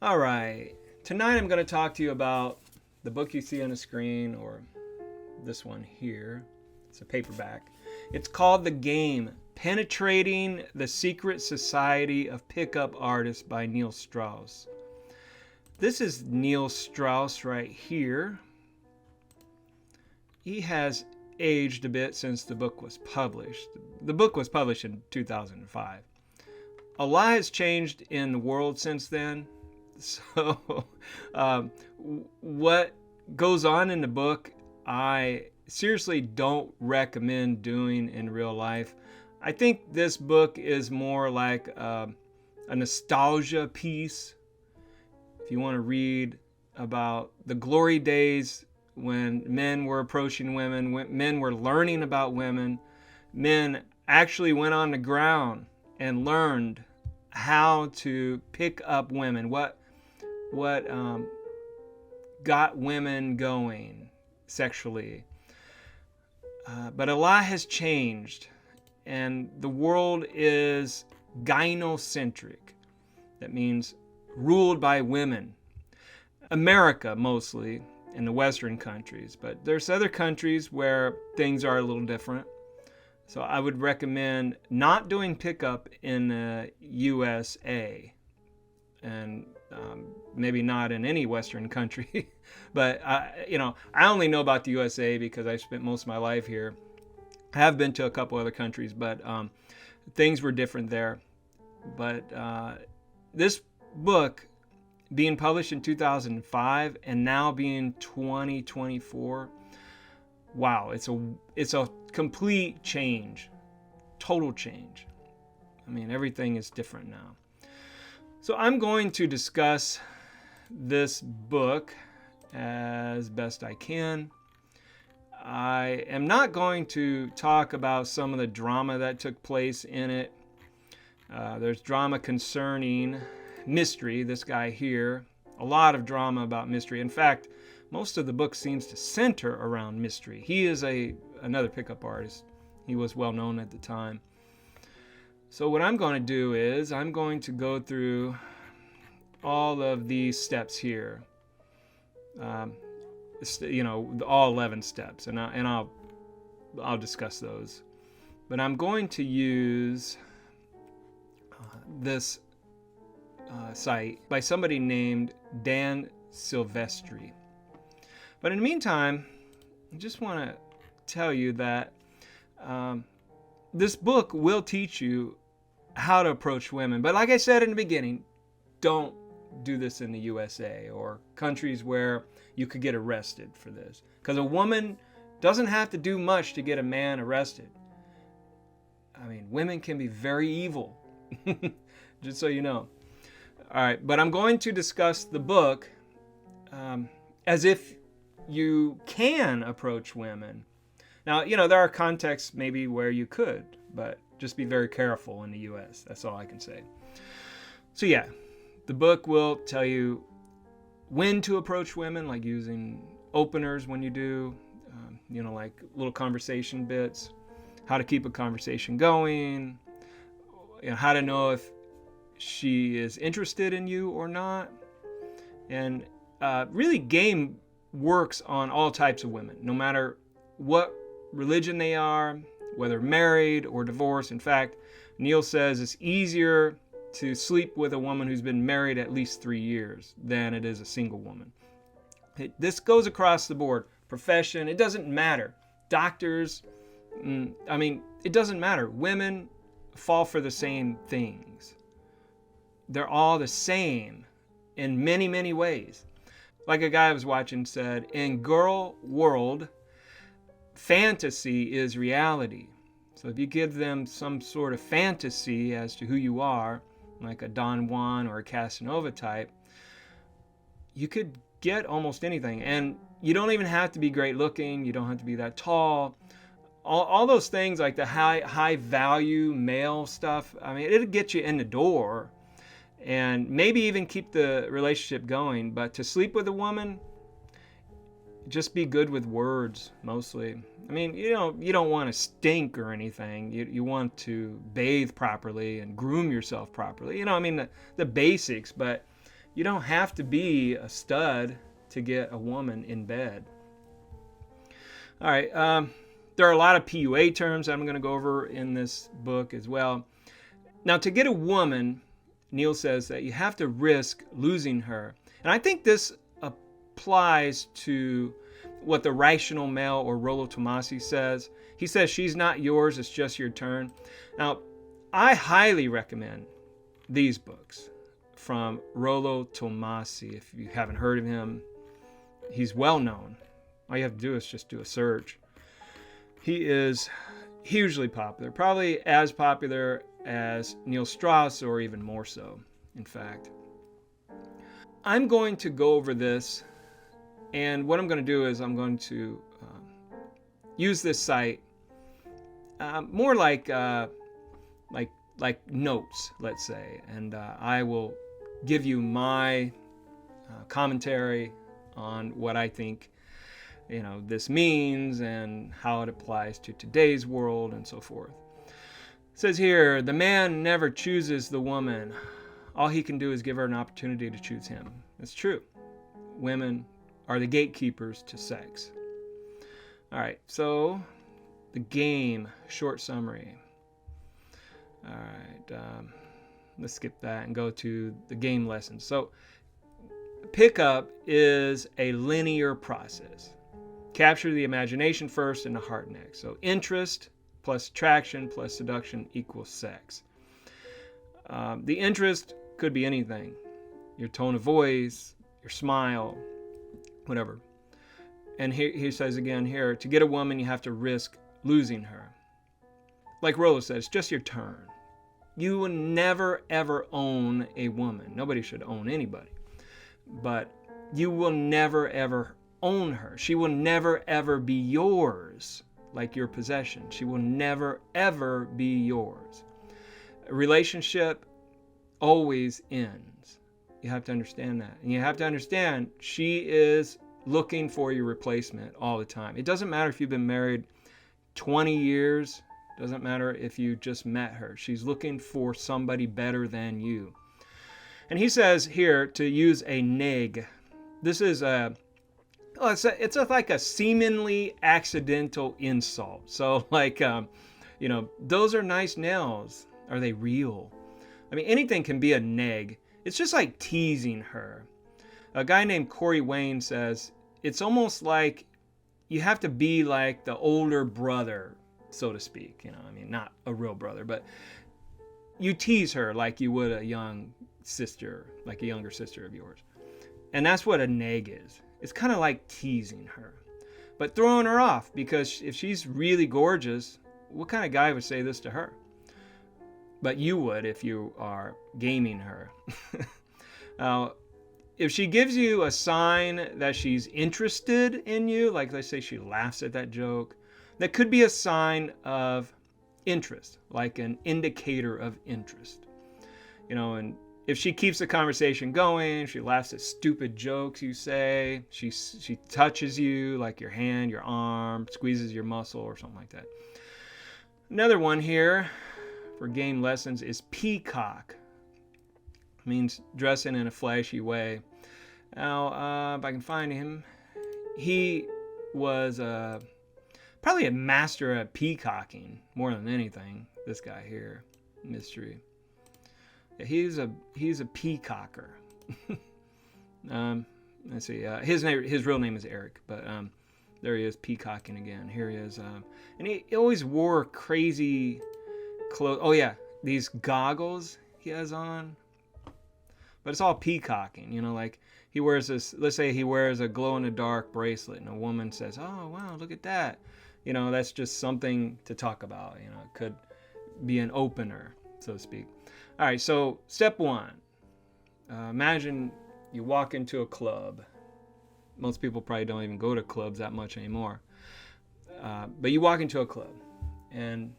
All right. Tonight I'm going to talk to you about the book you see on the screen, or this one here. It's a paperback. It's called The Game: Penetrating the Secret Society of Pickup Artists by Neil Strauss. This is Neil Strauss right here. He has aged a bit since the book was published. The book was published in 2005. A lot has changed in the world since then. So what goes on in the book, I seriously don't recommend doing in real life. I think this book is more like a nostalgia piece. If you want to read about the glory days when men were approaching women, when men were learning about women, men actually went on the ground and learned how to pick up women, what got women going sexually. But a lot has changed, and the world is gynocentric. That means ruled by women. America mostly, in the Western countries, but there's other countries where things are a little different. So I would recommend not doing pickup in the USA, and maybe not in any Western country. But I only know about the USA because I spent most of my life here. I have been to a couple other countries, but things were different there. But this book, being published in 2005 and now being 2024, wow, it's a complete change, total change. I mean, everything is different now. So I'm going to discuss this book as best I can. I am not going to talk about some of the drama that took place in it. There's drama concerning mystery, this guy here. A lot of drama about mystery. In fact, most of the book seems to center around mystery. He is another pickup artist. He was well known at the time. So what I'm going to do is I'm going to go through all of these steps here. All 11 steps, and I'll discuss those. But I'm going to use this site by somebody named Dan Silvestri. But in the meantime, I just want to tell you that this book will teach you how to approach women. But like I said in the beginning, don't do this in the USA or countries where you could get arrested for this. Because a woman doesn't have to do much to get a man arrested. I mean, women can be very evil, just so you know. All right, but I'm going to discuss the book as if you can approach women. Now, there are contexts maybe where you could, but just be very careful in the U.S. That's all I can say. So yeah, the book will tell you when to approach women, like using openers when you do, like little conversation bits, how to keep a conversation going, how to know if she is interested in you or not. And really, game works on all types of women, no matter what religion they are, whether married or divorced. In fact, Neil says it's easier to sleep with a woman who's been married at least 3 years than it is a single woman. This goes across the board. Profession, it doesn't matter. Doctors, it doesn't matter. Women fall for the same things. They're all the same in many, many ways. Like a guy I was watching said, in girl world, fantasy is reality. So if you give them some sort of fantasy as to who you are, like a Don Juan or a Casanova type, you could get almost anything. And you don't even have to be great looking. You don't have to be that tall. All those things, like the high value male stuff, it'll get you in the door and maybe even keep the relationship going. But to sleep with a woman, just be good with words mostly. You don't want to stink or anything. You want to bathe properly and groom yourself properly. The basics, but You don't have to be a stud to get a woman in bed. All right. There are a lot of PUA terms I'm going to go over in this book as well. Now, to get a woman, Neil says that you have to risk losing her. And I think this applies to what the rational male, or Rollo Tomassi, says. He says, she's not yours, it's just your turn. Now, I highly recommend these books from Rollo Tomassi. If you haven't heard of him, he's well known. All you have to do is just do a search. He is hugely popular, probably as popular as Neil Strauss, or even more so, in fact. I'm going to go over this, and what I'm going to do is I'm going to use this site more like notes, let's say, and I will give you my commentary on what I think this means and how it applies to today's world and so forth. It says here, the man never chooses the woman. All he can do is give her an opportunity to choose him. It's true. Women are the gatekeepers to sex. All right, so the game, short summary. All right, let's skip that and go to the game lessons. So pickup is a linear process. Capture the imagination first and the heart next. So interest plus attraction plus seduction equals sex. The interest could be anything. Your tone of voice, your smile, whatever. And he says again here, to get a woman, you have to risk losing her. Like Rollo says, it's just your turn. You will never, ever own a woman. Nobody should own anybody. But you will never, ever own her. She will never, ever be yours like your possession. She will never, ever be yours. A relationship always ends. You have to understand that. And you have to understand she is looking for your replacement all the time. It doesn't matter if you've been married 20 years. It doesn't matter if you just met her. She's looking for somebody better than you. And he says here to use a neg. This is it's like a seemingly accidental insult. So like, those are nice nails. Are they real? I mean, anything can be a neg. It's just like teasing her. A guy named Corey Wayne says, it's almost like you have to be like the older brother, so to speak. Not a real brother, but you tease her like you would a young sister, like a younger sister of yours. And that's what a neg is. It's kind of like teasing her, but throwing her off, because if she's really gorgeous, what kind of guy would say this to her? But you would if you are gaming her. Now, if she gives you a sign that she's interested in you, like let's say she laughs at that joke, that could be a sign of interest, like an indicator of interest. And if she keeps the conversation going, she laughs at stupid jokes you say, she touches you, like your hand, your arm, squeezes your muscle or something like that. Another one here for game lessons is peacock. It means dressing in a flashy way. Now, if I can find him, he was probably a master at peacocking more than anything. This guy here, mystery. Yeah, he's a peacocker. Let's see. His real name is Eric, but there he is peacocking again. Here he is, and he always wore crazy clothes. Oh yeah, these goggles he has on. But it's all peacocking, like he wears this, let's say he wears a glow-in-the-dark bracelet and a woman says, oh, wow, look at that. That's just something to talk about. It could be an opener, so to speak. All right, so step one. Imagine you walk into a club. Most people probably don't even go to clubs that much anymore. But you walk into a club and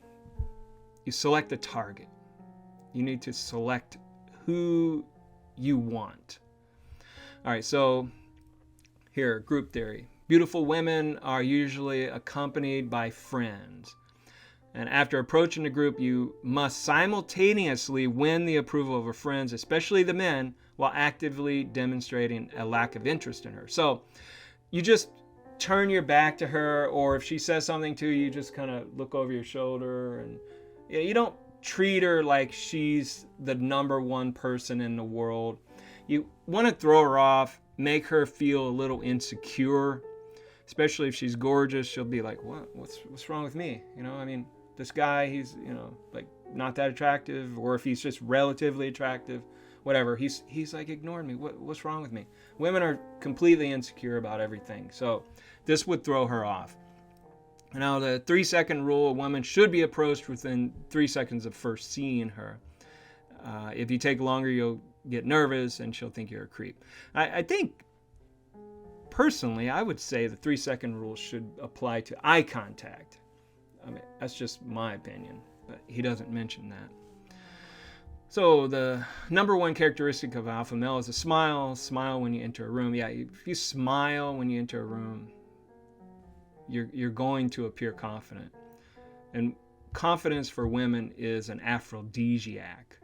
you select a target. You need to select who you want. All right, so here, group theory. Beautiful women are usually accompanied by friends. And after approaching the group, you must simultaneously win the approval of her friends, especially the men, while actively demonstrating a lack of interest in her. So you just turn your back to her, or if she says something to you, you just kind of look over your shoulder, and you don't treat her like she's the number one person in the world. You want to throw her off, make her feel a little insecure, especially if she's gorgeous. She'll be like, what's wrong with me? This guy, he's, like not that attractive, or if he's just relatively attractive, whatever, he's like ignoring me. What's wrong with me? Women are completely insecure about everything. So this would throw her off. Now, the 3-second rule: a woman should be approached within 3 seconds of first seeing her. If you take longer, you'll get nervous and she'll think you're a creep. I think, personally, I would say the 3-second rule should apply to eye contact. That's just my opinion, but he doesn't mention that. So the number one characteristic of alpha male is a smile. Smile when you enter a room. Yeah, if you smile when you enter a room, you're going to appear confident. And confidence for women is an aphrodisiac.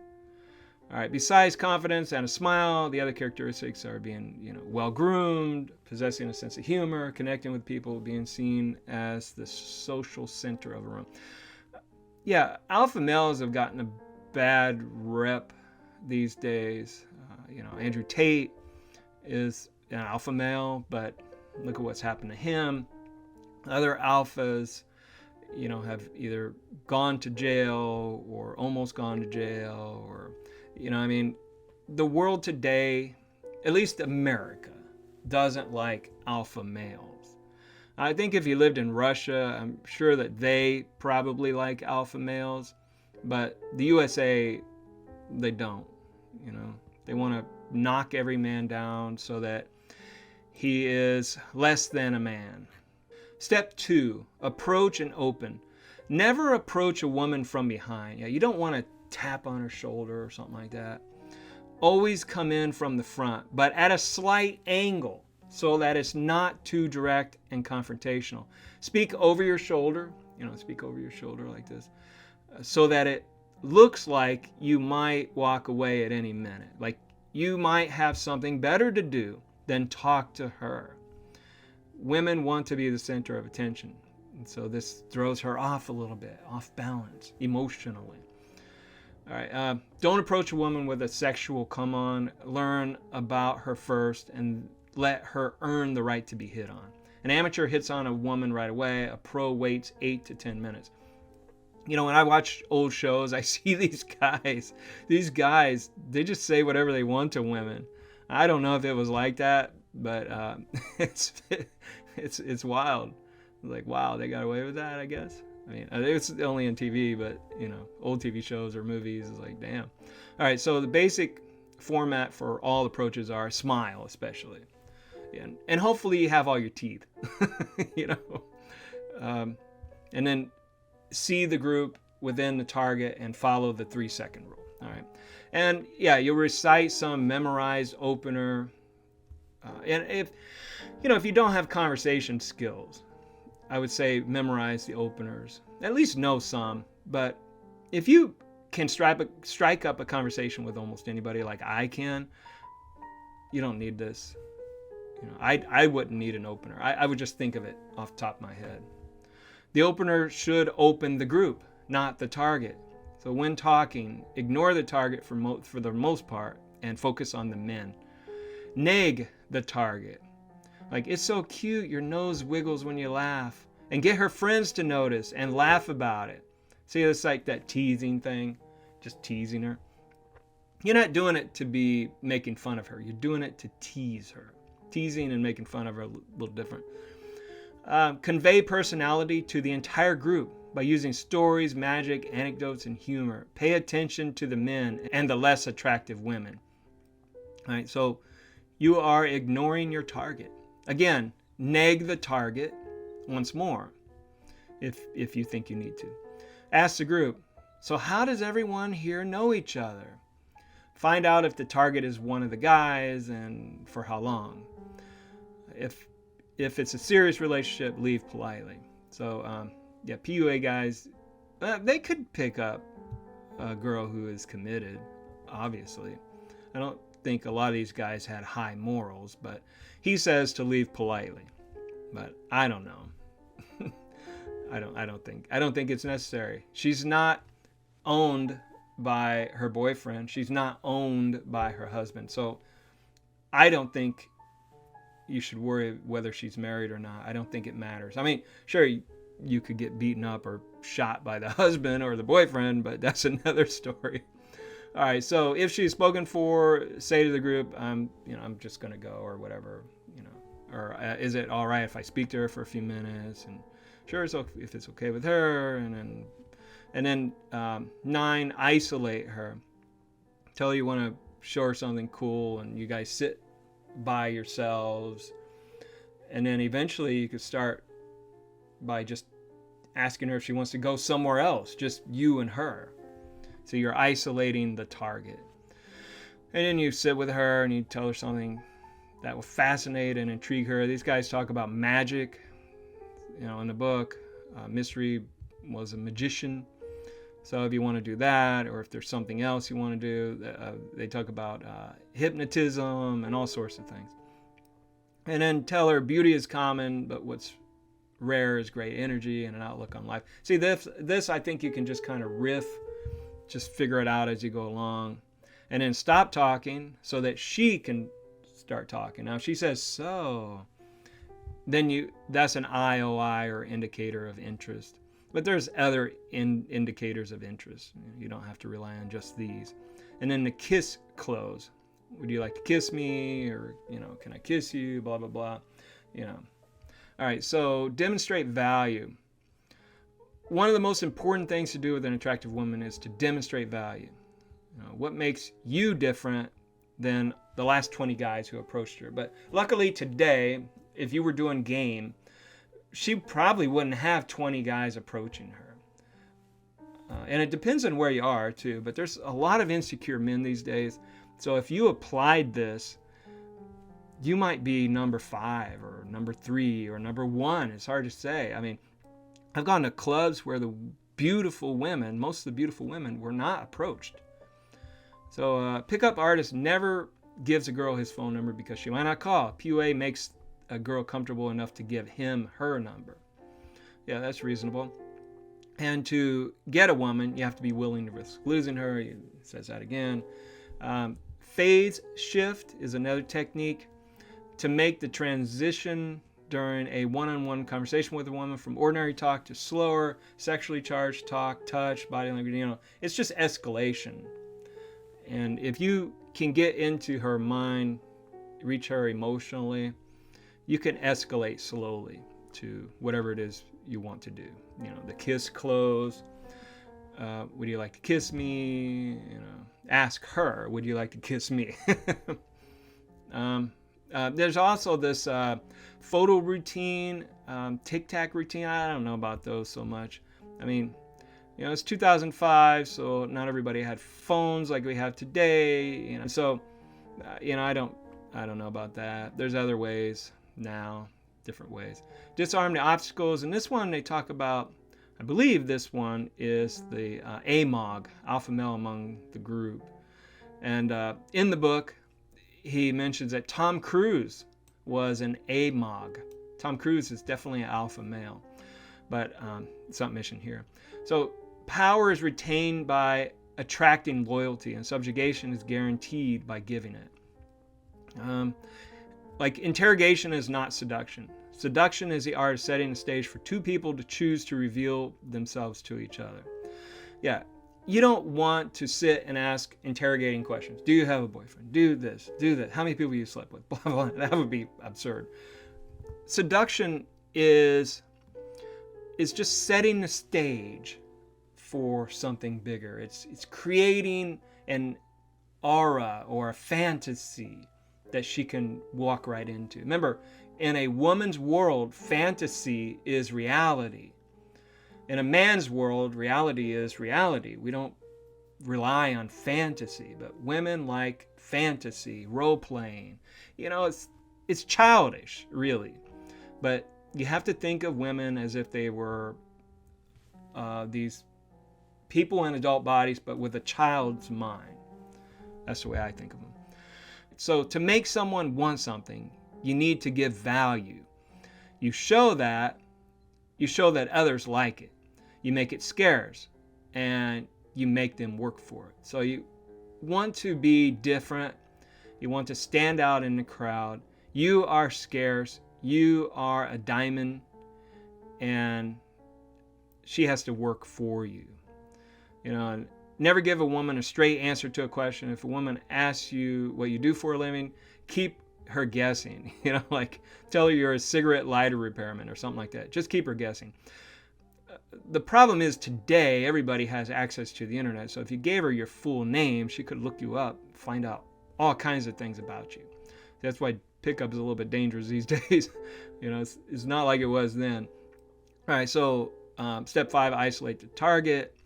All right, besides confidence and a smile, the other characteristics are being, well-groomed, possessing a sense of humor, connecting with people, being seen as the social center of a room. Yeah, alpha males have gotten a bad rep these days. Andrew Tate is an alpha male, but look at what's happened to him. Other alphas, have either gone to jail or almost gone to jail, or the world today, at least America, doesn't like alpha males. I think if you lived in Russia, I'm sure that they probably like alpha males, but the USA, they don't. They want to knock every man down so that he is less than a man. Step 2, approach and open. Never approach a woman from behind. You don't want to tap on her shoulder or something like that. Always come in from the front, but at a slight angle so that it's not too direct and confrontational. Speak over your shoulder, speak over your shoulder like this, so that it looks like you might walk away at any minute. Like you might have something better to do than talk to her. Women want to be the center of attention. And so this throws her off a little bit, off balance, emotionally. All right, don't approach a woman with a sexual come on. Learn about her first and let her earn the right to be hit on. An amateur hits on a woman right away. A pro waits 8 to 10 minutes. When I watch old shows, I see these guys, they just say whatever they want to women. I don't know if it was like that, but it's wild. Like, wow, they got away with that, I guess. It's only in TV, but, old TV shows or movies is like, damn. All right, so the basic format for all approaches are smile, especially. And hopefully you have all your teeth, and then see the group within the target and follow the 3-second rule. All right. And you'll recite some memorized opener. And if you don't have conversation skills, I would say memorize the openers. At least know some. But if you can strike up a conversation with almost anybody like I can, you don't need this. I wouldn't need an opener. I would just think of it off the top of my head. The opener should open the group, not the target. So when talking, ignore the target for the most part and focus on the men. Nag the target. Like, it's so cute, your nose wiggles when you laugh. And get her friends to notice and laugh about it. See, it's like that teasing thing, just teasing her. You're not doing it to be making fun of her. You're doing it to tease her. Teasing and making fun of her are a little different. Convey personality to the entire group by using stories, magic, anecdotes, and humor. Pay attention to the men and the less attractive women. All right, so you are ignoring your target. Again, nag the target once more if you think you need to. Ask the group, so how does everyone here know each other? Find out if the target is one of the guys and for how long. If it's a serious relationship, leave politely. So, PUA guys, They could pick up a girl who is committed, obviously. I don't think a lot of these guys had high morals, but he says to leave politely. But I don't know. I don't think it's necessary. She's not owned by her boyfriend. She's not owned by her husband. So I don't think you should worry whether she's married or not. I don't think it matters. I mean, sure, you could get beaten up or shot by the husband or the boyfriend, but that's another story. All right, so if she's spoken for, say to the group, I'm just going to go or whatever, or is it all right if I speak to her for a few minutes? And sure, it's okay if it's okay with her. And then 9, isolate her. Tell her you want to show her something cool, and you guys sit by yourselves. And then eventually you could start by just asking her if she wants to go somewhere else, just you and her. So you're isolating the target. And then you sit with her and you tell her something that will fascinate and intrigue her. These guys talk about magic. In the book, Mystery was a magician. So if you want to do that, or if there's something else you want to do, they talk about hypnotism and all sorts of things. And then tell her beauty is common, but what's rare is great energy and an outlook on life. See, this I think you can just kind of riff, just figure it out as you go along. And then stop talking so that she can start talking. Now, if she says so, then that's an IOI or indicator of interest. But there's other indicators of interest. You don't have to rely on just these. And then the kiss close. Would you like to kiss me? Or, can I kiss you? Blah, blah, blah. All right, so demonstrate value. One of the most important things to do with an attractive woman is to demonstrate value. What makes you different than the last 20 guys who approached her? But luckily today, if you were doing game, she probably wouldn't have 20 guys approaching her. And it depends on where you are too, but there's a lot of insecure men these days. So if you applied this, you might be number 5 or number 3 or number 1. It's hard to say. I mean, I've gone to clubs where the beautiful women, most of the beautiful women, were not approached. So pickup artist never gives a girl his phone number because she might not call. PUA makes a girl comfortable enough to give him her number. Yeah, that's reasonable. And to get a woman, you have to be willing to risk losing her. He says that again. Phase shift is another technique to make the transition during a one-on-one conversation with a woman from ordinary talk to slower, sexually charged talk, touch, body language. It's just escalation. And if you can get into her mind, reach her emotionally, you can escalate slowly to whatever it is you want to do. The kiss close. Would you like to kiss me? Ask her, would you like to kiss me? There's also this photo routine, tic-tac routine. I don't know about those so much. I mean, it's 2005, so not everybody had phones like we have today. So, I don't know about that. There's other ways now, different ways. Disarm the obstacles. And this one they talk about, I believe this one is the AMOG, alpha male among the group. And in the book, he mentions that Tom Cruise was an AMOG. Tom Cruise is definitely an alpha male, but it's not mentioned here. So power is retained by attracting loyalty, and subjugation is guaranteed by giving it. Like interrogation is not seduction. Seduction is the art of setting the stage for two people to choose to reveal themselves to each other. Yeah, you don't want to sit and ask interrogating questions. Do you have a boyfriend? Do this, do that. How many people you slept with? Blah, blah, blah. That would be absurd. Seduction is just setting the stage for something bigger. It's creating an aura or a fantasy that she can walk right into. Remember, in a woman's world, fantasy is reality. In a man's world, reality is reality. We don't rely on fantasy, but women like fantasy, role-playing. It's childish, really. But you have to think of women as if they were these people in adult bodies, but with a child's mind. That's the way I think of them. So to make someone want something, you need to give value. You show that others like it. You make it scarce, and you make them work for it. So you want to be different. You want to stand out in the crowd. You are scarce. You are a diamond, and she has to work for you. Never give a woman a straight answer to a question. If a woman asks you what you do for a living, keep her guessing. Like tell her you're a cigarette lighter repairman or something like that. Just keep her guessing. The problem is today everybody has access to the internet. So if you gave her your full name, she could look you up, find out all kinds of things about you. That's why pickup is a little bit dangerous these days. It's not like it was then. All right, so step 5, isolate the target.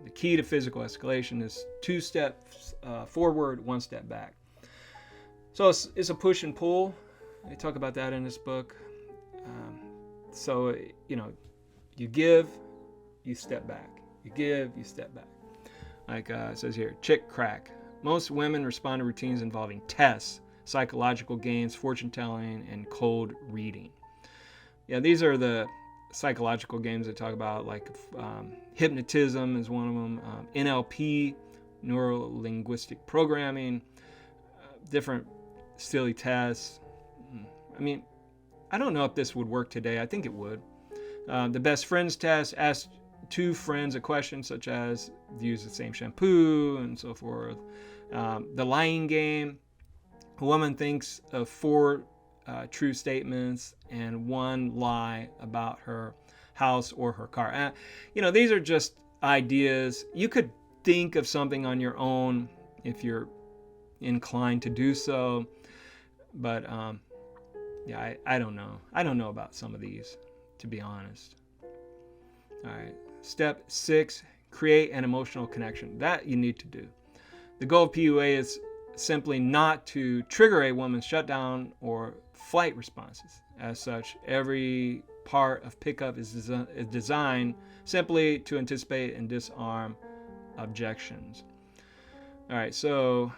The key to physical escalation is 2 steps forward, 1 step back. So it's a push and pull. I talk about that in this book. You give, you step back. You give, you step back. Like it says here, chick crack. Most women respond to routines involving tests, psychological games, fortune telling, and cold reading. Yeah, these are the psychological games I talk about, like hypnotism is one of them, NLP, neuro-linguistic programming, different silly tests. I don't know if this would work today. I think it would. The best friends test, ask 2 friends a question such as, do you use the same shampoo, and so forth. The lying game, a woman thinks of 4 true statements and 1 lie about her house or her car. These are just ideas. You could think of something on your own if you're inclined to do so. But I don't know. I don't know about some of these, to be honest. All right. Step 6, create an emotional connection. That you need to do. The goal of PUA is simply not to trigger a woman's shutdown or flight responses. As such, every part of pickup is designed simply to anticipate and disarm objections. All right, so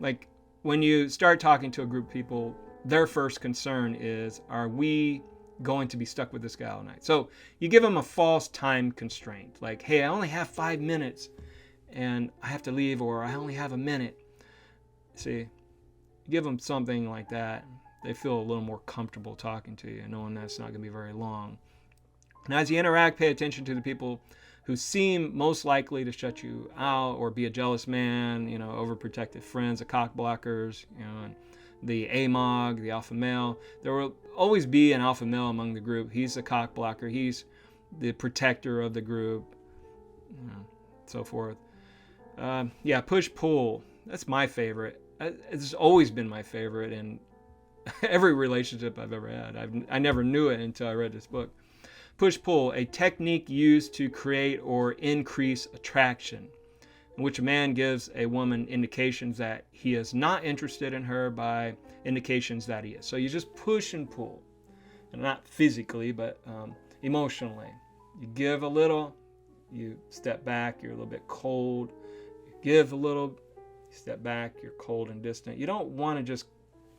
like when you start talking to a group of people, their first concern is, are we going to be stuck with this guy all night? So you give them a false time constraint, like, hey, I only have 5 minutes and I have to leave, or I only have a minute. See, you give them something like that, they feel a little more comfortable talking to you, knowing that it's not going to be very long. Now, as you interact, pay attention to the people who seem most likely to shut you out or be a jealous man, overprotective friends, the cock blockers, and the AMOG, the alpha male. There will always be an alpha male among the group. He's the cock blocker. He's the protector of the group, so forth. Push-pull. That's my favorite. It's always been my favorite in every relationship I've ever had. I never knew it until I read this book. Push-pull, a technique used to create or increase attraction, in which a man gives a woman indications that he is not interested in her by indications that he is. So you just push and pull, and not physically, but emotionally. You give a little, you step back, you're a little bit cold. You give a little, you step back, you're cold and distant. You don't want to just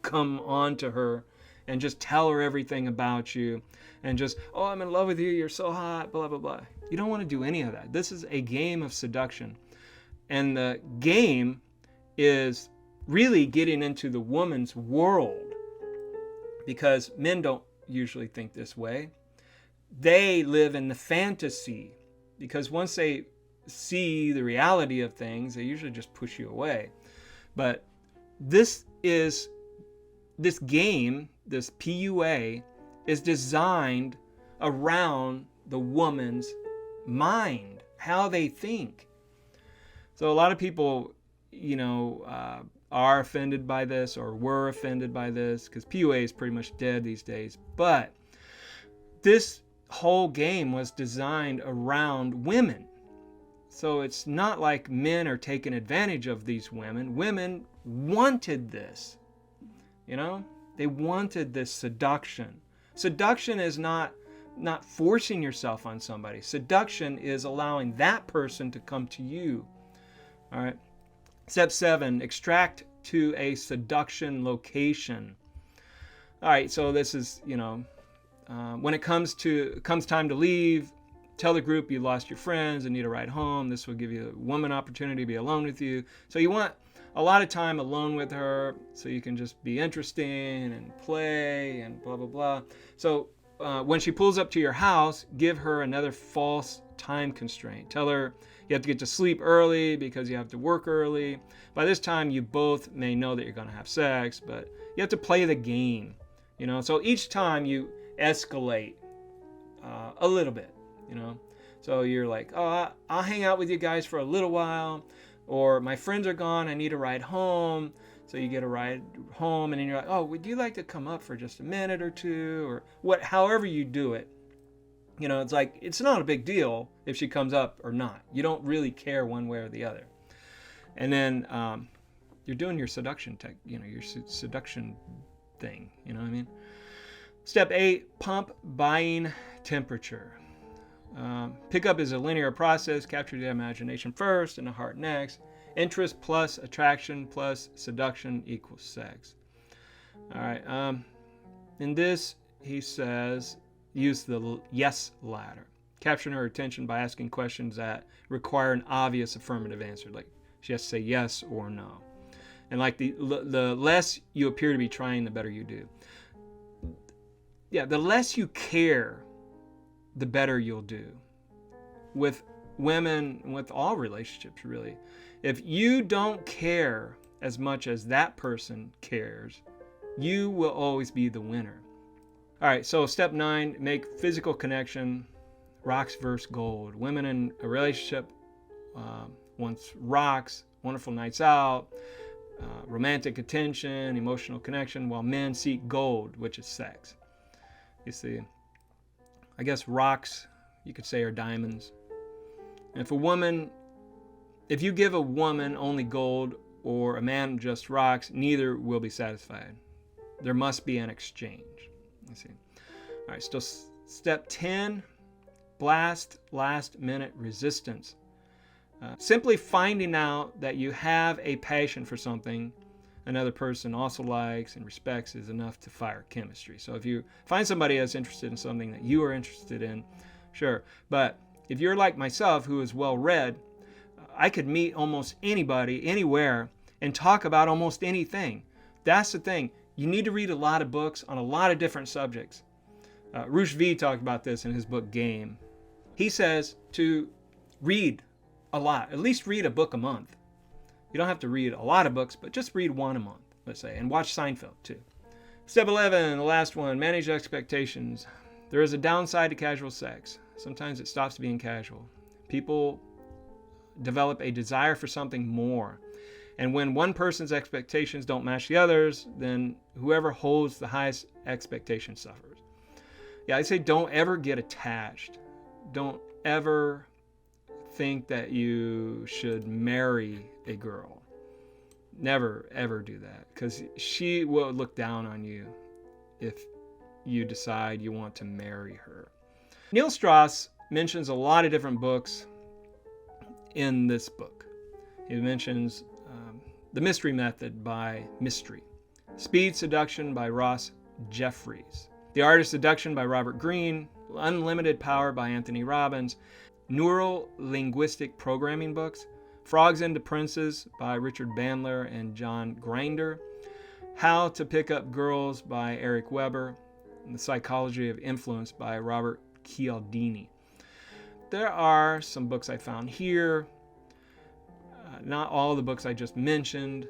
come on to her and just tell her everything about you and just, oh, I'm in love with you, you're so hot, blah, blah, blah. You don't want to do any of that. This is a game of seduction. And the game is really getting into the woman's world, because men don't usually think this way. They live in the fantasy, because once they see the reality of things, they usually just push you away. But this game, this PUA, is designed around the woman's mind, how they think. So a lot of people, are offended by this or were offended by this, because PUA is pretty much dead these days. But this whole game was designed around women. So it's not like men are taking advantage of these women. Women wanted this. They wanted this seduction. Seduction is not not forcing yourself on somebody. Seduction is allowing that person to come to you. All right. Step 7, extract to a seduction location. All right, so this is, when it comes time to leave, tell the group you lost your friends and need a ride home. This will give you a woman opportunity to be alone with you. So you want a lot of time alone with her so you can just be interesting and play and blah, blah, blah. So when she pulls up to your house, give her another false time constraint. Tell her you have to get to sleep early because you have to work early. By this time, you both may know that you're going to have sex, but you have to play the game. So each time you escalate a little bit. So you're like, oh, I'll hang out with you guys for a little while, or my friends are gone, I need a ride home. So you get a ride home, and then you're like, oh, would you like to come up for just a minute or two, or however you do it. It's like, it's not a big deal if she comes up or not. You don't really care one way or the other. And then you're doing your seduction your seduction thing. You know what I mean? Step 8, pump buying temperature. Pickup is a linear process. Capture the imagination first and the heart next. Interest plus attraction plus seduction equals sex. All right. In this, he says, use the yes ladder. Capturing her attention by asking questions that require an obvious affirmative answer. Like she has to say yes or no. And like the less you appear to be trying, the better you do. Yeah, the less you care, the better you'll do. With women, with all relationships really. If you don't care as much as that person cares, you will always be the winner. All right, so step 9, make physical connection, rocks versus gold. Women in a relationship wants rocks, wonderful nights out, romantic attention, emotional connection, while men seek gold, which is sex. You see, I guess rocks, you could say, are diamonds. And if you give a woman only gold or a man just rocks, neither will be satisfied. There must be an exchange. Let's see. All right, still step 10, blast last minute resistance. Simply finding out that you have a passion for something another person also likes and respects is enough to fire chemistry. So if you find somebody that's interested in something that you are interested in, sure. But if you're like myself, who is well read, I could meet almost anybody, anywhere, and talk about almost anything. That's the thing. You need to read a lot of books on a lot of different subjects. Rush V talked about this in his book Game. He says to read a lot, at least read a book a month. You don't have to read a lot of books, but just read one a month, let's say, and watch Seinfeld too. Step 11, the last one, manage expectations. There is a downside to casual sex. Sometimes it stops being casual. People develop a desire for something more. And when one person's expectations don't match the others, then whoever holds the highest expectation suffers. Yeah, I say don't ever get attached. Don't ever think that you should marry a girl. Never, ever do that, because she will look down on you if you decide you want to marry her. Neil Strauss mentions a lot of different books in this book. He mentions The Mystery Method by Mystery, Speed Seduction by Ross Jeffries, The Art of Seduction by Robert Greene, Unlimited Power by Anthony Robbins, Neural Linguistic Programming books, Frogs into Princes by Richard Bandler and John Grinder, How to Pick Up Girls by Eric Weber, and The Psychology of Influence by Robert Cialdini. There are some books I found here. Not all the books I just mentioned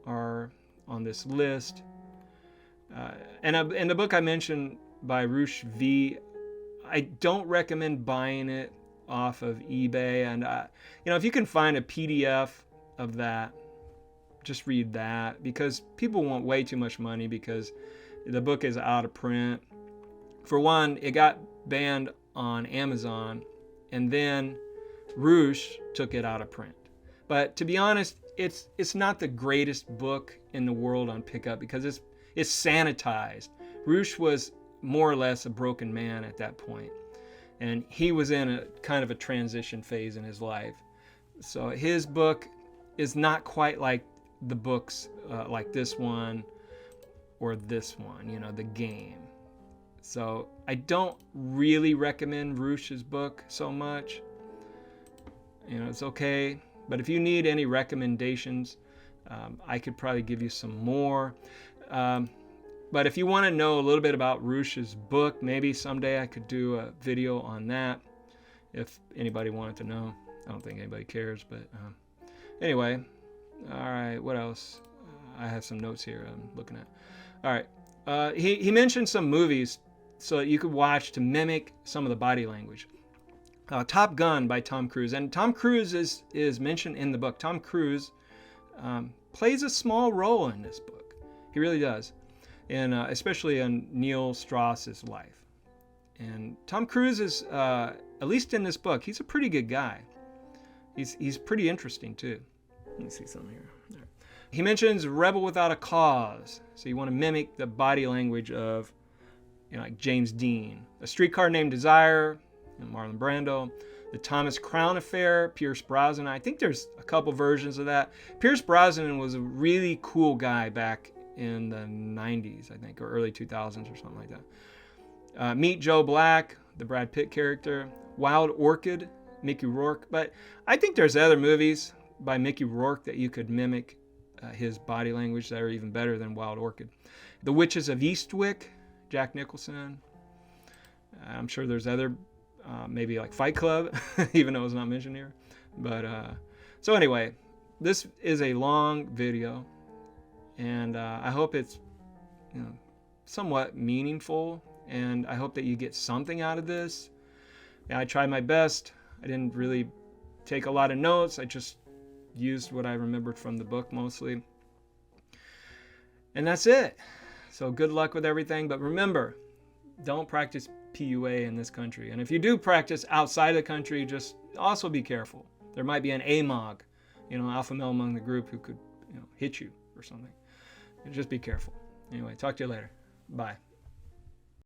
are on this list. And the book I mentioned by Rush V, I don't recommend buying it off of eBay. And if you can find a PDF of that, just read that, because people want way too much money because the book is out of print. For one, it got banned on Amazon, and then Rush took it out of print. But to be honest, it's not the greatest book in the world on pickup because it's sanitized. Rush was more or less a broken man at that point. And he was in a kind of a transition phase in his life. So his book is not quite like the books like this one or this one, The Game. So I don't really recommend Ruch's book so much. It's okay. But if you need any recommendations, I could probably give you some more. But if you want to know a little bit about Ruch's book, maybe someday I could do a video on that if anybody wanted to know. I don't think anybody cares, but anyway. All right, what else? I have some notes here I'm looking at. All right, he mentioned some movies so that you could watch to mimic some of the body language. Top Gun by Tom Cruise. And Tom Cruise is mentioned in the book. Tom Cruise plays a small role in this book. He really does. And especially in Neil Strauss's life. And Tom Cruise is, at least in this book, he's a pretty good guy. He's pretty interesting too. Let me see something here. Right. He mentions Rebel Without a Cause. So you want to mimic the body language of, like James Dean. A Streetcar Named Desire, Marlon Brando. The Thomas Crown Affair, Pierce Brosnan. I think there's a couple versions of that. Pierce Brosnan was a really cool guy back in the 90s, I think, or early 2000s or something like that. Meet Joe Black, the Brad Pitt character. Wild Orchid, Mickey Rourke. But I think there's other movies by Mickey Rourke that you could mimic his body language that are even better than Wild Orchid. The Witches of Eastwick, Jack Nicholson. I'm sure there's other, maybe like Fight Club, even though it's not mentioned here. But so anyway, this is a long video, and I hope it's somewhat meaningful, and I hope that you get something out of this. I tried my best. I didn't really take a lot of notes. I just used what I remembered from the book mostly. And that's it. So good luck with everything. But remember, don't practice PUA in this country. And if you do practice outside of the country, just also be careful. There might be an AMOG, alpha male among the group who could hit you or something. And just be careful. Anyway, talk to you later. Bye.